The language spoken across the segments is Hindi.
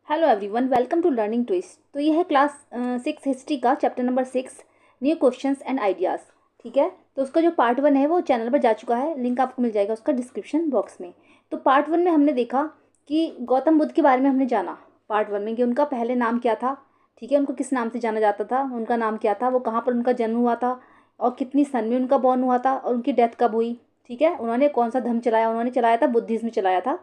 Hello everyone, welcome to learning twist. तो ये है क्लास 6 हिस्ट्री का chapter number 6 new questions and ideas. ठीक है, तो उसका जो पार्ट 1 है वो चैनल पर जा चुका है, लिंक आपको मिल जाएगा उसका डिस्क्रिप्शन बॉक्स में। तो पार्ट 1 में हमने देखा कि गौतम बुद्ध के बारे में हमने जाना पार्ट 1 में कि उनका पहले नाम क्या था। ठीक है, उनको किस नाम से जाना जाता था, उनका नाम क्या था, वो कहाँ पर उनका जन्म हुआ था और कितनी सन में उनका बॉर्न हुआ था और उनकी डेथ कब हुई। ठीक है, उन्होंने कौन सा धर्म चलाया, उन्होंने चलाया था बुद्धिज्म चलाया था।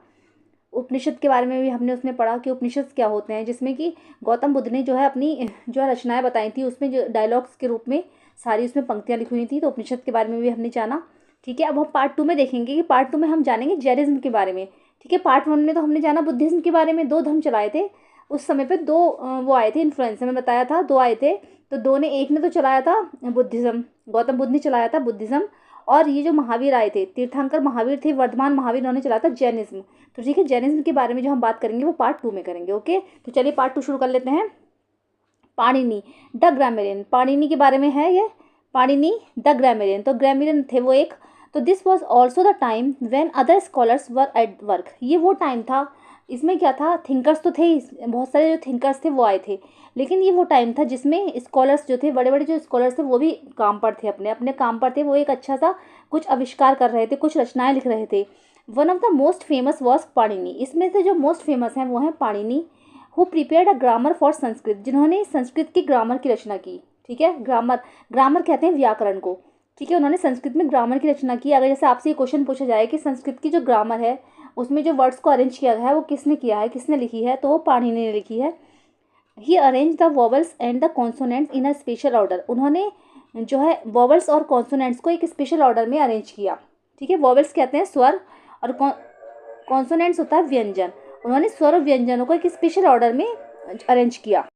उपनिषद के बारे में भी हमने उसमें पढ़ा कि उपनिषद क्या होते हैं, जिसमें कि गौतम बुद्ध ने जो है अपनी जो है रचनाएं बताई थी, उसमें जो डायलॉग्स के रूप में सारी उसमें पंक्तियाँ लिखी हुई थी। तो उपनिषद के बारे में भी हमने जाना। ठीक है, अब हम पार्ट 2 में देखेंगे कि पार्ट 2 में हम जानेंगे जैनिज्म के बारे में। ठीक है, पार्ट 1 में तो हमने जाना बुद्धिज्म के बारे में, दो धर्म चलाए थे उस समय पे, दो वो आए थे इन्फ्लुएंसर, में बताया था दो आए थे। तो दो ने, एक ने तो चलाया था बुद्धिज्म, गौतम बुद्ध ने चलाया था बुद्धिज्म, और ये जो महावीर आए थे, तीर्थंकर महावीर थे, वर्धमान महावीर, उन्होंने चलाया था जैनिज्म। तो ठीक है, जैनिज्म के बारे में जो हम बात करेंगे वो पार्ट 2 में करेंगे। ओके, तो चलिए पार्ट 2 शुरू कर लेते हैं। पाणिनि द ग्रामेरियन, पाणिनि के बारे में है ये। पाणिनि द ग्रामेरियन, तो ग्रामेरियन थे वो एक। तो this was also the time when other scholars were at work, ये वो टाइम था, इसमें क्या था, थिंकर्स तो थे ही, बहुत सारे जो थिंकर्स थे वो आए थे, लेकिन ये वो टाइम था जिसमें स्कॉलर्स जो थे, बड़े बड़े जो स्कॉलर्स थे, वो भी काम पर थे, अपने अपने काम पर थे। वो एक अच्छा सा कुछ आविष्कार कर रहे थे, कुछ रचनाएं लिख रहे थे। One of the most famous was Panini, इसमें से जो मोस्ट फेमस हैं वो हैं Panini, who prepared a grammar for Sanskrit, जिन्होंने संस्कृत की ग्रामर की रचना की। ठीक है, ग्रामर, ग्रामर कहते हैं व्याकरण को। ठीक है, उन्होंने संस्कृत में ग्रामर की रचना की। अगर जैसे आपसे ये क्वेश्चन पूछा जाए कि संस्कृत की जो ग्रामर है उसमें जो वर्ड्स को अरेंज किया गया है वो किसने किया है, किसने लिखी है, तो वो पाणिनि ने लिखी है। He arrange the vowels and the consonants in a special order, उन्होंने जो है वॉवल्स और कॉन्सोनेंट्स को एक स्पेशल ऑर्डर में अरेंज किया। ठीक है, वॉवल्स कहते हैं स्वर और कॉन्सोनेंट्स होता है व्यंजन, उन्होंने स्वर और व्यंजनों को एक स्पेशल ऑर्डर में अरेंज किया।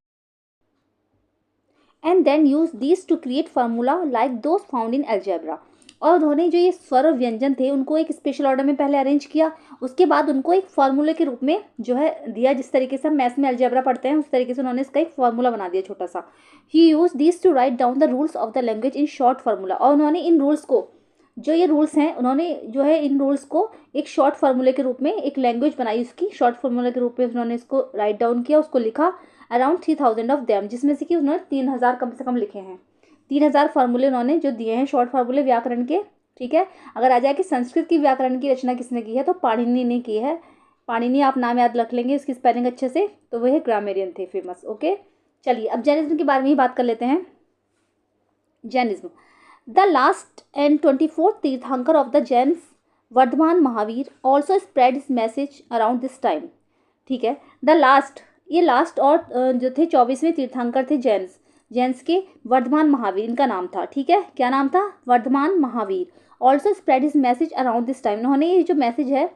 And then use these to create formula like those found in algebra, और उन्होंने जो ये स्वर और व्यंजन थे उनको एक स्पेशल ऑर्डर में पहले अरेंज किया, उसके बाद उनको एक फार्मूले के रूप में जो है दिया, जिस तरीके से हम मैथ्स में एल्जेब्रा पढ़ते हैं उस तरीके से उन्होंने इसका एक फार्मूला बना दिया छोटा सा। He use these to write down the rules of the language in short formula, और उन्होंने इन रूल्स को, जो ये रूल्स हैं, उन्होंने जो है इन रूल्स को एक शॉर्ट फार्मूले के रूप में, एक लैंग्वेज बनाई उसकी शॉर्ट फार्मूले के रूप में, उन्होंने इसको राइट डाउन किया, उसको लिखा। अराउंड 3000 ऑफ देम, जिसमें से कि उन्होंने 3000 कम से कम लिखे हैं। 3000 फार्मूले उन्होंने जो दिए हैं, शॉर्ट फार्मूले व्याकरण के। ठीक है, अगर आ जाए कि संस्कृत की व्याकरण की रचना किसने की है, तो पाणिनि ने की है। पाणिनि आप नाम याद रख लेंगे, इसकी स्पेलिंग अच्छे से, तो वह ग्रामेरियन थे फेमस। ओके, चलिए अब जैनिज्म के बारे में ही बात कर लेते हैं। Jainism, the last and 24th tirthankar of the Jains, Vardhaman Mahavir, also spread his message around this time. ठीक है, द लास्ट, ये लास्ट और जो थे 24वें तीर्थंकर थे जैन्स, जैन्स के वर्धमान महावीर इनका नाम था। ठीक है, क्या नाम था, Vardhaman Mahavir. Also spread his message around this time, उन्होंने ये जो मैसेज है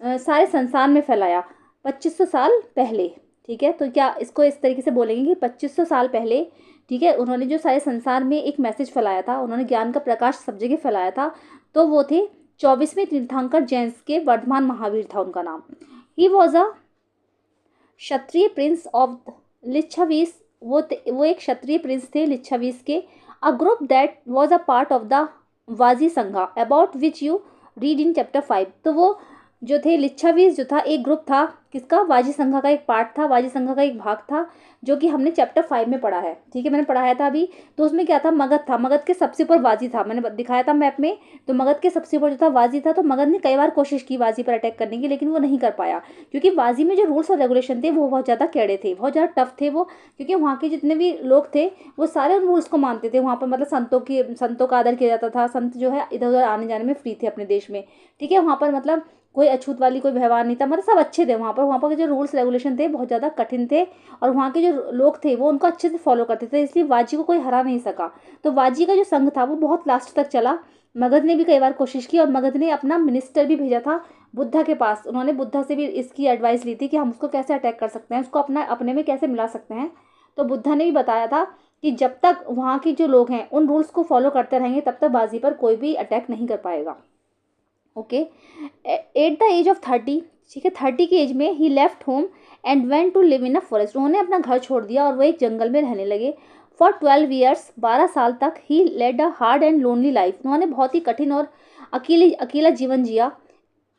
सारे संसार में फैलाया 2500 साल पहले। ठीक है, तो क्या इसको इस तरीके से बोलेंगे कि 2500 साल पहले, ठीक है, उन्होंने जो सारे संसार में एक मैसेज फैलाया था, उन्होंने ज्ञान का प्रकाश सब जगह फैलाया था, तो वो थे 24वें तीर्थंकर जैन्स के वर्धमान महावीर था उनका नाम। He was a Kshatriya prince of Lichchhavis, वो एक क्षत्रिय प्रिंस थे लिच्छवीस के। A group that was a part of the Vajji sangha about which you read in chapter 5, तो वो जो थे लिच्छवीस जो था एक ग्रुप था, किसका, वाजी संघा का एक पार्ट था, वाजी संघा का एक भाग था, जो कि हमने चैप्टर 5 में पढ़ा है। ठीक है, मैंने पढ़ाया था अभी। तो उसमें क्या था, मगध था, मगध के सबसे ऊपर वाजी था, मैंने दिखाया था मैप में। तो मगध के सबसे ऊपर जो था वाजी था, तो मगध ने कई बार कोशिश की वाजी पर अटैक करने की, लेकिन वो नहीं कर पाया, क्योंकि वाजी में जो रूल्स और रेगुलेशन थे वो बहुत ज़्यादा कड़े थे, बहुत ज़्यादा टफ थे वो, क्योंकि वहाँ के जितने भी लोग थे वो सारे उन रूल्स को मानते थे। वहाँ पर मतलब संतों का आदर किया जाता था, संत जो है इधर उधर आने जाने में फ्री थे अपने देश में। ठीक है, वहाँ पर मतलब कोई अछूत वाली कोई व्यवहार नहीं था, मतलब सब अच्छे थे वहाँ पर। वहाँ पर के जो रूल्स रेगुलेशन थे बहुत ज़्यादा कठिन थे, और वहाँ के जो लोग थे वो उनको अच्छे से फॉलो करते थे, इसलिए वाजी को कोई हरा नहीं सका। तो वाजी का जो संघ था वो बहुत लास्ट तक चला। मगध ने भी कई बार कोशिश की, और मगध ने अपना मिनिस्टर भी भेजा था बुद्धा के पास, उन्होंने बुद्धा से भी इसकी एडवाइस ली थी कि हम उसको कैसे अटैक कर सकते हैं, उसको अपने में कैसे मिला सकते हैं। तो बुद्धा ने भी बताया था कि जब तक वहाँ के जो लोग हैं उन रूल्स को फॉलो करते रहेंगे तब तक बाजी पर कोई भी अटैक नहीं कर पाएगा। Okay, at the age of 30, ठीक है, 30 की एज में he left home and went to live in a forest, उन्होंने अपना घर छोड़ दिया और वो एक जंगल में रहने लगे। फॉर 12 ईयर्स, 12 साल तक he led a hard and lonely life, उन्होंने बहुत ही कठिन और अकेला जीवन जिया।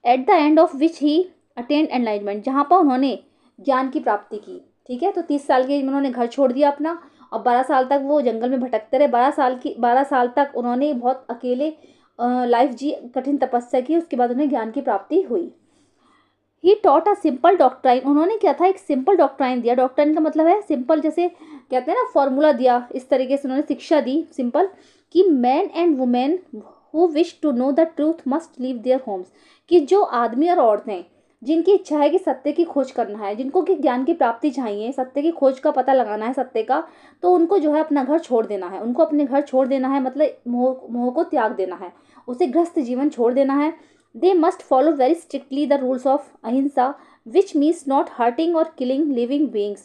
At the end of which he attained enlightenment, जहाँ पर उन्होंने ज्ञान की प्राप्ति की। ठीक है, तो 30 साल की एज में उन्होंने घर छोड़ दिया अपना, और 12 साल तक वो जंगल में भटकते रहे। 12 साल तक उन्होंने बहुत अकेले लाइफ जी, कठिन तपस्या की। उसके बाद उन्हें ज्ञान की प्राप्ति हुई। He taught a simple doctrine, उन्होंने क्या था, एक सिंपल डॉक्ट्राइन दिया। डॉक्ट्राइन का मतलब है सिंपल, जैसे कहते हैं ना फॉर्मूला दिया, इस तरीके से उन्होंने शिक्षा दी सिंपल, कि man and women who wish to know the truth must leave their homes, कि जो आदमी और औरतें जिनकी इच्छा है कि सत्य की खोज करना है, जिनको कि ज्ञान की प्राप्ति चाहिए, सत्य की खोज का पता लगाना है सत्य का, तो उनको जो है अपना घर छोड़ देना है, उनको अपने घर छोड़ देना है, मतलब मोह को त्याग देना है, उसे गृहस्थ जीवन छोड़ देना है। They must follow very strictly the rules of अहिंसा, which means not hurting or killing living beings.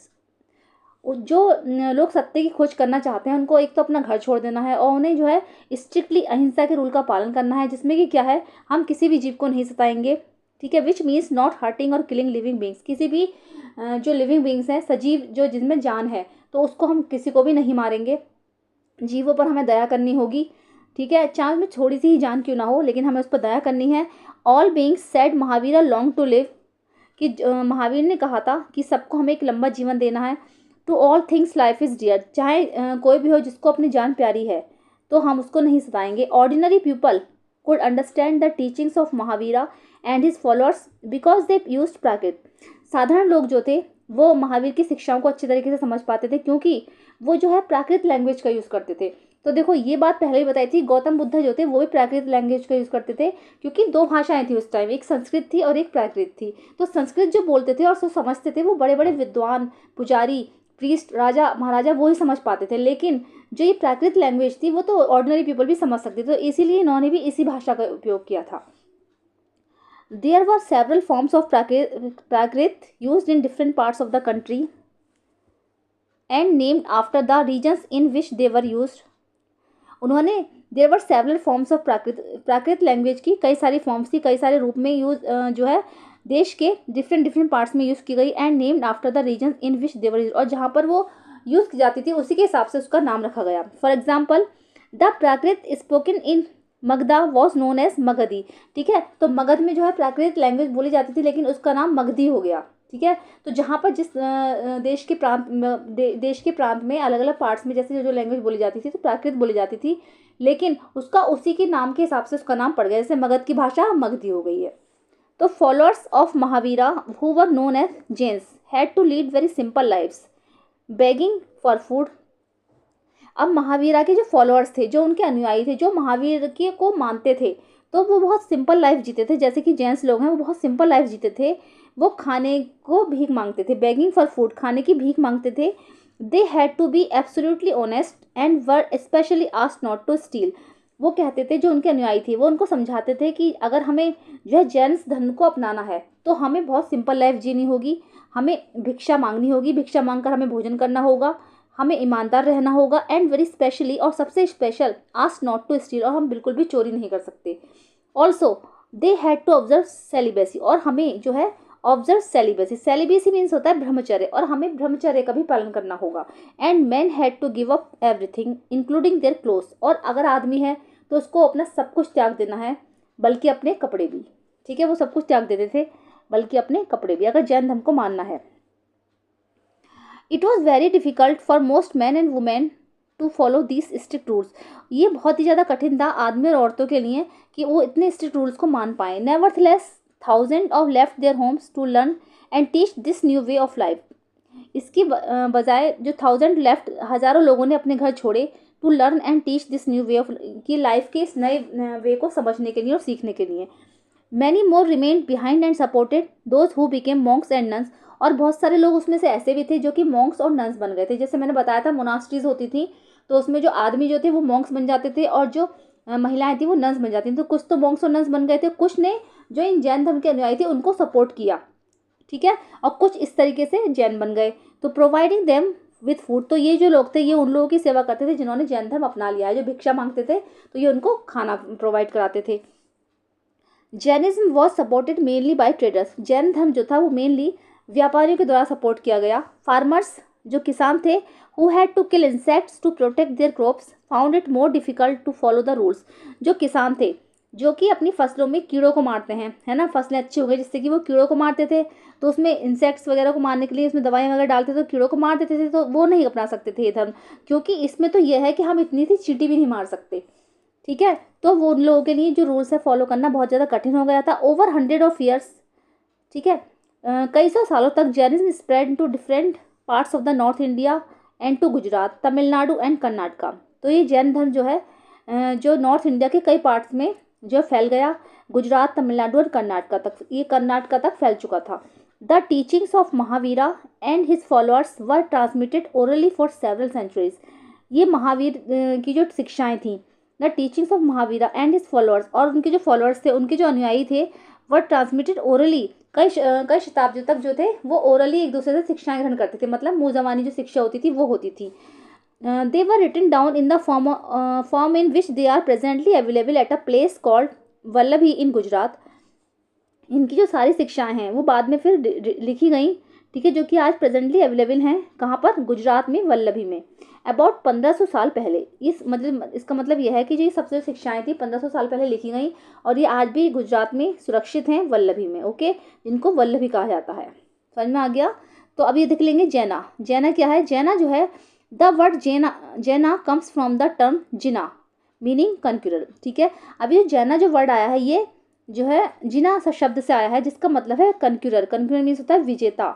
जो लोग सत्य की खोज करना चाहते हैं उनको एक तो अपना घर छोड़ देना है, और उन्हें जो है स्ट्रिक्टली अहिंसा के रूल का पालन करना है, जिसमें कि क्या है, हम किसी भी जीव को नहीं सताएंगे। ठीक है, विच मीन्स नॉट हर्टिंग और किलिंग लिविंग बींग्स, किसी भी जो लिविंग बींग्स हैं, सजीव जो जिनमें जान है, तो उसको हम किसी को भी नहीं मारेंगे। जीवों पर हमें दया करनी होगी। ठीक है, चाहे में थोड़ी सी ही जान क्यों ना हो, लेकिन हमें उस पर दया करनी है। All beings said Mahavir long to live, कि महावीर ने कहा था कि सबको हमें एक लंबा जीवन देना है। To all things life is dear, चाहे कोई भी हो जिसको अपनी जान प्यारी है, तो हम उसको नहीं सताएंगे। Ordinary people could understand the teachings of Mahavira and his followers because they used Prakrit, साधारण लोग जो थे वो महावीर की शिक्षाओं को अच्छी तरीके से समझ पाते थे, क्योंकि वो जो है प्राकृत लैंग्वेज का यूज़ करते थे। तो देखो ये बात पहले ही बताई थी, गौतम बुद्ध जो थे वो भी प्राकृत लैंग्वेज का यूज़ करते थे, क्योंकि दो भाषाएं थी उस टाइम, एक संस्कृत थी और एक प्राकृत थी। तो संस्कृत जो बोलते थे और जो समझते थे वो बड़े बड़े विद्वान, पुजारी, प्रीस्ट, राजा महाराजा वो ही समझ पाते थे, लेकिन जो ये प्राकृत लैंग्वेज थी वो तो ऑर्डिनरी पीपल भी समझ सकते थे, तो इसीलिए इन्होंने भी इसी भाषा का उपयोग किया था। There were several forms of Prakrit used in different parts of the country and named after the regions in which they were used. उन्होंने there were several forms of Prakrit language की कई सारी फॉर्म्स की, कई सारे रूप में यूज जो है देश के डिफरेंट पार्ट्स में यूज़ की गई, and named after the region in which they were used, और जहाँ पर वो यूज़ की जाती थी उसी के हिसाब से उसका नाम रखा गया। For example the Prakrit spoken in Magadha was known as Magadhi. ठीक है, तो मगध में जो है प्राकृत लैंग्वेज बोली जाती थी, लेकिन उसका नाम मगधी हो गया। ठीक है, तो जहाँ पर जिस देश के प्रांत में अलग अलग पार्ट्स में जैसे जो लैंग्वेज बोली जाती थी तो प्राकृत बोली जाती थी, लेकिन उसका उसी के नाम के हिसाब से उसका नाम पड़ गया, जैसे मगध की भाषा मगधी हो गई है। तो followers of Mahavira who were known as Jains had to lead very simple lives begging for food. अब महावीरा के जो फॉलोअर्स थे, जो उनके अनुयायी थे, जो महावीर के को मानते थे, तो वो बहुत सिंपल लाइफ जीते थे। जैसे कि जेंट्स लोग हैं वो बहुत सिंपल लाइफ जीते थे, वो खाने को भीख मांगते थे, बेगिंग फॉर फूड, खाने की भीख मांगते थे। They had to be absolutely honest and were specially asked not to steal. वो कहते थे, जो उनके अनुयायी थे वो उनको समझाते थे कि अगर हमें जो है जैन धर्म को अपनाना है तो हमें बहुत सिंपल लाइफ जीनी होगी, हमें भिक्षा मांगनी होगी, भिक्षा मांगकर हमें भोजन करना होगा, हमें ईमानदार रहना होगा, एंड वेरी स्पेशली, और सबसे special, ask not to steal, और हम बिल्कुल भी चोरी नहीं कर सकते। Also they had to observe celibacy, और हमें जो है ऑब्जर्व सेलिबेसी, सेलिबेसी मीन्स होता है ब्रह्मचर्य, और हमें ब्रह्मचर्य का भी पालन करना होगा। And man had to give up everything including their clothes, और अगर आदमी है तो उसको अपना सब कुछ त्याग देना है, बल्कि अपने कपड़े भी। ठीक है, वो सब कुछ त्याग देते थे बल्कि अपने कपड़े भी, अगर जैन धर्म को मानना है। It was very difficult for most man and women to follow these strict rules. ये बहुत ही ज़्यादा कठिन था आदमी और औरतों के लिए कि वो इतने स्ट्रिक्ट रूल्स को मान पाएँ। Nevertheless thousand of left their homes to learn and teach this new way of life. इसकी बजाय जो हज़ारों लोगों ने अपने घर छोड़े to learn and teach this new way of, की लाइफ के इस नए वे को समझने के लिए और सीखने के लिए। Many more remained behind and supported those who became Monks and nuns, और बहुत सारे लोग उसमें से ऐसे भी थे जो कि मॉन्क्स और नन्स बन गए थे। जैसे मैंने बताया था मोनास्ट्रीज होती थी, तो उसमें जो आदमी जो थे वो मॉन्क्स बन जाते थे और जो महिलाएं थी वो नन्स बन जाती थी। तो कुछ तो मॉन्क्स और नन्स बन गए थे, कुछ ने जो इन जैन धर्म के अनुयायी थे उनको सपोर्ट किया। ठीक है, और कुछ इस तरीके से जैन बन गए। तो प्रोवाइडिंग देम विथ फूड, तो ये जो लोग थे ये उन लोगों की सेवा करते थे जिन्होंने जैन धर्म अपना लिया है, जो भिक्षा मांगते थे तो ये उनको खाना प्रोवाइड कराते थे। Jainism was supported mainly by traders, Jain धर्म जो था वो मेनली व्यापारियों के द्वारा सपोर्ट किया गया। फार्मर्स जो किसान थे who had to kill insects to protect their crops found it more difficult to follow the rules, जो किसान थे जो कि अपनी फसलों में कीड़ों को मारते हैं, है ना। फसलें अच्छी हो गई जिससे कि वो कीड़ों को मारते थे, तो उसमें इंसेक्ट्स वगैरह को मारने के लिए उसमें दवाई वगैरह डालते थे तो कीड़ों को मार देते थे, तो वो नहीं अपना सकते थे ये धर्म, क्योंकि इसमें तो यह है कि हम इतनी सी चींटी भी नहीं मार सकते, ठीक है। तो वो उन लोगों के लिए जो रूल्स है फॉलो करना बहुत ज़्यादा कठिन हो गया था। ओवर 100 ऑफ ईयर्स, ठीक है, कई सौ सालों तक Jainism spread to different parts of the north India and to Gujarat, Tamil Nadu and Karnataka. तो ये जैन धर्म जो है जो नॉर्थ इंडिया के कई पार्ट्स में जो फैल गया, गुजरात, तमिलनाडु और कर्नाटका तक, ये कर्नाटका तक फैल चुका था। The teachings of Mahavira and his followers were transmitted orally for several centuries. ये महावीर की जो शिक्षाएं थी, the teachings of Mahavira and his followers, और उनके जो फॉलोअर्स थे, उनके जो अनुयायी थे, वर ट्रांसमिटेड ओरली, कई शताब्दियों तक जो थे वो ओरली एक दूसरे से शिक्षाएं ग्रहण करते थे, मतलब मुँह ज़बानी जो शिक्षा होती थी वो होती थी। They were written down in the form in which they are presently available at a place called Vallabhi in Gujarat. इनकी जो सारी शिक्षाएं हैं वो बाद में फिर लिखी गई, ठीक है, जो कि आज प्रेजेंटली अवेलेबल हैं कहाँ पर, गुजरात में, वल्लभी में। अबाउट 1500 साल पहले, इस मतलब इसका मतलब यह है कि जो ये सबसे शिक्षाएं थी 1500 साल पहले लिखी गई और ये आज भी गुजरात में सुरक्षित हैं, वल्लभी में, ओके, जिनको वल्लभी कहा जाता है। समझ में आ गया। तो अब ये देख लेंगे जैना। जैना क्या है? जैना जो है, the word Jaina comes from the term jina meaning conqueror, ठीक है। अब ये जैना जो वर्ड आया है ये जो है जिना शब्द से आया है, जिसका मतलब है कन्क्यूरर। कन्क्यूरर मीन्स होता है विजेता,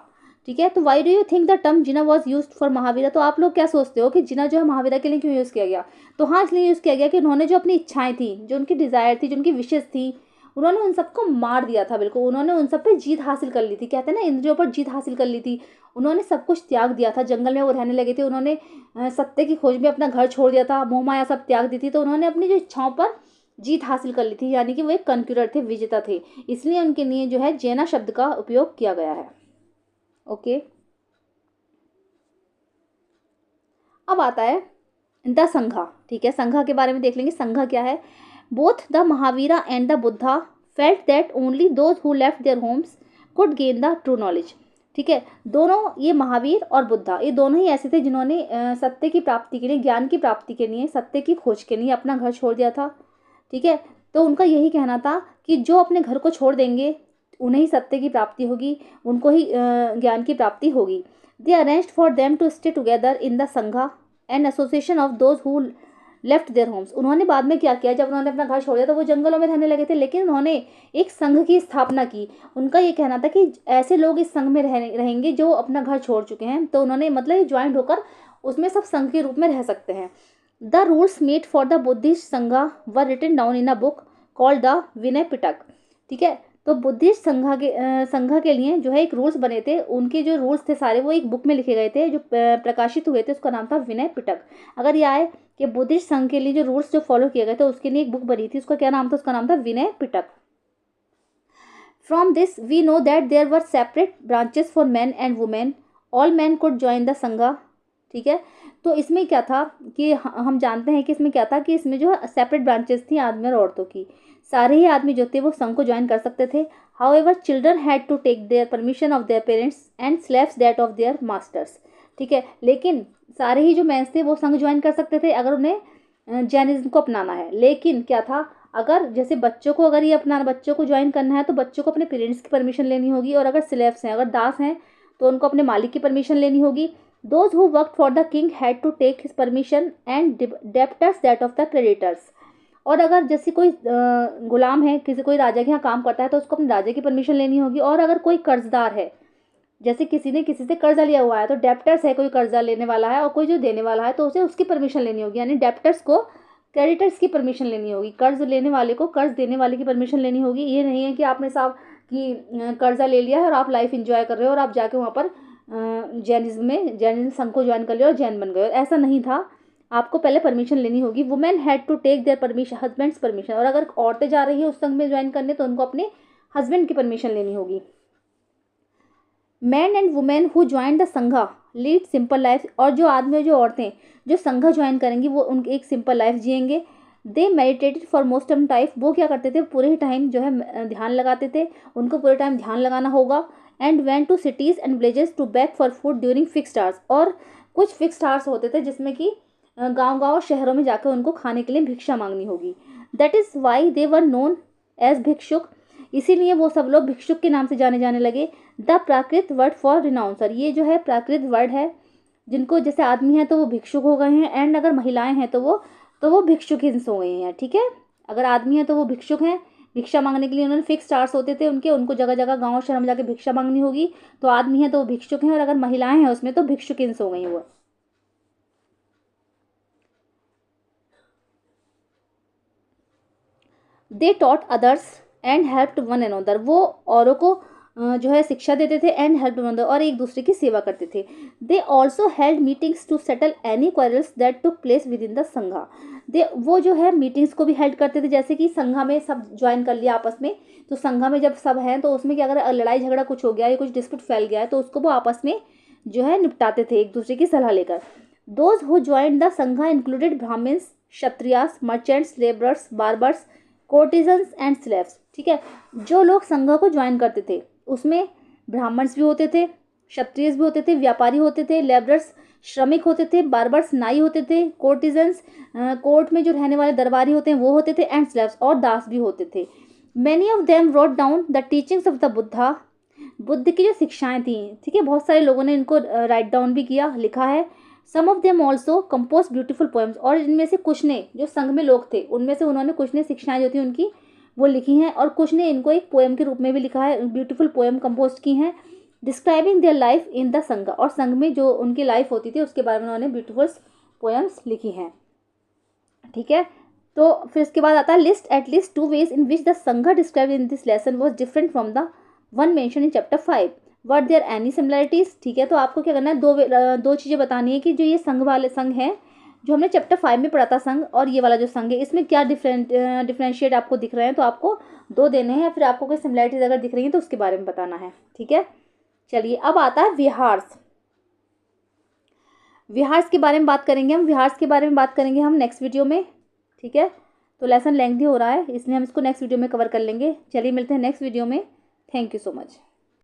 ठीक है। तो why do you think the term Jinnah was use for Mahavira? तो आप लोग क्या सोचते हो कि जिना जो है महावीरा के लिए क्यों यूज़ किया गया? तो हाँ, इसलिए यूज़ किया गया कि उन्होंने जो अपनी इच्छाएं थी, जो उनकी डिज़ायर थी, जो उनकी विशेष थी, उन्होंने उन सबको मार दिया था, बिल्कुल उन्होंने उन सब पे जीत हासिल कर ली थी। कहते हैं ना, इंद्रियों पर जीत हासिल कर ली थी। उन्होंने सब कुछ त्याग दिया था, जंगल में वो रहने लगे थे, उन्होंने सत्य की खोज में अपना घर छोड़ दिया था, मोह माया सब त्याग दी थी, तो उन्होंने अपनी जो इच्छाओं पर जीत हासिल कर ली थी, यानी कि वो एक कन्क्यूरर थे, विजेता थे। इसलिए उनके लिए जो है जैना शब्द का उपयोग किया गया है, ओके। अब आता है द संघा, ठीक है। संघा के बारे में देख लेंगे। संघा क्या है? Both the Mahavira and the Buddha felt that only those who left their Holmes could gain the true knowledge, ठीक है। दोनों, ये महावीर और बुद्धा, ये दोनों ही ऐसे थे जिन्होंने सत्य की प्राप्ति के लिए, ज्ञान की प्राप्ति के लिए, सत्य की खोज के लिए अपना घर छोड़ दिया था, ठीक है। तो उनका यही कहना था कि जो अपने घर को छोड़ देंगे उन्हें ही सत्य की प्राप्ति होगी, उनको ही ज्ञान की प्राप्ति होगी। They arranged for them to stay together in the sangha and association of those who left their homes. उन्होंने बाद में क्या किया, जब उन्होंने अपना घर छोड़ दिया तो वो जंगलों में रहने लगे थे, लेकिन उन्होंने एक संघ की स्थापना की। उनका ये कहना था कि ऐसे लोग इस संघ में रहेंगे जो अपना घर छोड़ चुके हैं, तो उन्होंने मतलब ज्वाइंट होकर उसमें सब संघ के रूप में रह सकते हैं। The rules made for the Buddhist sangha were written down in a book called the Vinaya Pitaka, ठीक है। तो बुद्धिस्ट संघा के लिए जो है एक रूल्स बने थे, उनके जो रूल्स थे सारे वो एक बुक में लिखे गए थे जो प्रकाशित हुए थे, उसका नाम था विनय पिटक। अगर यह आए कि बुद्धिस्ट संघ के लिए जो रूल्स जो फॉलो किए गए थे उसके लिए एक बुक बनी थी, उसका क्या नाम था? उसका नाम था Vinaya Pitaka. From this we know that there were separate branches for men and women, all men could join the sangha, ठीक है। तो इसमें क्या था कि हम जानते हैं कि इसमें क्या था कि इसमें जो सेपरेट ब्रांचेस थी आदमी और औरतों की, सारे ही आदमी जो थे वो संघ को ज्वाइन कर सकते थे। However children had to take their permission of their parents and slaves that of their masters, ठीक है। लेकिन सारे ही जो मैंस थे वो संघ ज्वाइन कर सकते थे अगर उन्हें जैनिज्म को अपनाना है। लेकिन क्या था, अगर जैसे बच्चों को, अगर ये अपना बच्चों को ज्वाइन करना है तो बच्चों को अपने पेरेंट्स की परमिशन लेनी होगी, और अगर स्लेव्स हैं, अगर दास हैं, तो उनको अपने मालिक की परमिशन लेनी होगी। Those who worked for the king had to take his permission and debtors that of the creditors। और अगर जैसे कोई गुलाम है, कोई राजा के यहाँ काम करता है तो उसको अपने राजा की परमिशन लेनी होगी। और अगर कोई कर्जदार है, जैसे किसी ने किसी से कर्जा लिया हुआ है, तो डेप्टर्स है, कोई कर्जा लेने वाला है और कोई जो देने वाला है, तो उसे उसकी परमिशन लेनी होगी। यानी डेप्टर्स को क्रेडिटर्स की परमिशन लेनी होगी, कर्ज लेने वाले को कर्ज देने वाले की परमिशन लेनी होगी। ये नहीं है कि आपने साहब कि कर्जा ले लिया है और आप लाइफ इंजॉय कर रहे हो और आप जाके वहाँ पर जैनिज्म संघ को ज्वाइन कर लिया और जैन बन गए, ऐसा नहीं था। आपको पहले परमिशन लेनी होगी। Women had to take their permission, husbands permission. और अगर औरतें जा रही है उस संघ में ज्वाइन करने तो उनको अपने हस्बैंड की परमिशन लेनी होगी। Man and women who join the संघा लीड सिंपल लाइफ। और जो आदमी और जो औरतें जो संघा ज्वाइन करेंगी वो उनकी एक सिंपल लाइफ जिएंगे। They meditated for most of time. वो क्या करते थे, पूरे ही टाइम जो है ध्यान लगाते थे, उनको पूरे टाइम ध्यान लगाना होगा। And went to cities and villages to beg for food during fixed hours. और कुछ फिक्स्ड आवर्स होते थे जिसमें कि गांव-गांव शहरों में जाकर उनको खाने के लिए भिक्षा मांगनी होगी। That is why they were known as bhikshuk, इसीलिए वो सब लोग भिक्षुक के नाम से जाने जाने लगे। द प्राकृत वर्ड फॉर रिनाउंसर, ये जो है प्राकृत वर्ड है, जिनको जैसे आदमी है तो वो भिक्षुक हो गए हैं, एंड अगर महिलाएं हैं तो वो भिक्षुकिन्स हो गई हैं, ठीक है। अगर आदमी है तो वो भिक्षुक हैं, भिक्षा मांगने के लिए उन्होंने फिक्स आवर्स होते थे उनके, उनको जगह जगह गाँव शहर में जाके भिक्षा मांगनी होगी, तो आदमी है तो वो भिक्षुक हैं, और अगर महिलाएं हैं उसमें तो भिक्षुकिन्स हो गई वो। They taught others and helped one another, वो औरों को जो है शिक्षा देते थे, एंड हेल्प वन अनदर, और एक दूसरे की सेवा करते थे। They also held meetings to settle any quarrels that took place within the sangha, they वो जो है मीटिंग्स को भी हेल्ड करते थे, जैसे कि संघा में सब ज्वाइन कर लिया आपस में, तो संघा में जब सब हैं तो उसमें क्या, अगर लड़ाई झगड़ा कुछ हो गया या कुछ डिस्प्यूट फैल गया है तो उसको वो आपस में जो है निपटाते थे एक दूसरे की सलाह लेकर। Those who join the sangha included Brahmins, Kshatriyas, merchants, labourers, barbers, courtesans and slaves, ठीक है। जो लोग संघ को ज्वाइन करते थे उसमें ब्राह्मण्स भी होते थे, क्षत्रिय भी होते थे, व्यापारी होते थे, लेबरर्स श्रमिक होते थे, बार्बर्स नाई होते थे, कोर्टिजन्स कोर्ट में जो रहने वाले दरबारी होते हैं वो होते थे, एंड स्लेव्स और दास भी होते थे। Many of them wrote down the teachings of the Buddha, Buddha की जो शिक्षाएं थी, ठीक है, बहुत सारे लोगों ने इनको राइट डाउन भी किया, लिखा है। Some of them also compose beautiful poems, और इनमें से कुछ ने, जो संघ में लोग थे उनमें से उन्होंने कुछ ने शिक्षाएं जो थी उनकी वो लिखी हैं, और कुछ ने इनको एक पोएम के रूप में भी लिखा है, ब्यूटीफुल पोएम कंपोज की हैं, describing their life in the संघ, और संघ में जो उनकी लाइफ होती थी उसके बारे में उन्होंने ब्यूटीफुल पोएम्स लिखी हैं, ठीक है। तो फिर इसके बाद आता है list at least 2 ways in which the sangha describe in this lesson was different from the one mention in chapter 5, were there any similarities, ठीक है। तो आपको क्या करना है, दो चीज़ें बतानी है कि जो ये संघ वाले संघ हैं जो हमने चैप्टर 5 में पढ़ा था संघ, और ये वाला जो संघ है इसमें क्या डिफरेंशिएट आपको दिख रहे हैं, तो आपको 2 देने हैं, फिर आपको कोई सिमिलरिटीज अगर दिख रही हैं तो उसके बारे में बताना है, ठीक है। चलिए अब आता है विहार्स। विहार्स के बारे में बात करेंगे हम, विहार्स के बारे में बात करेंगे हम नेक्स्ट वीडियो में, ठीक है। तो लेसन लेंथी हो रहा है इसलिए हम इसको नेक्स्ट वीडियो में कवर कर लेंगे। चलिए मिलते हैं नेक्स्ट वीडियो में। Thank you so much.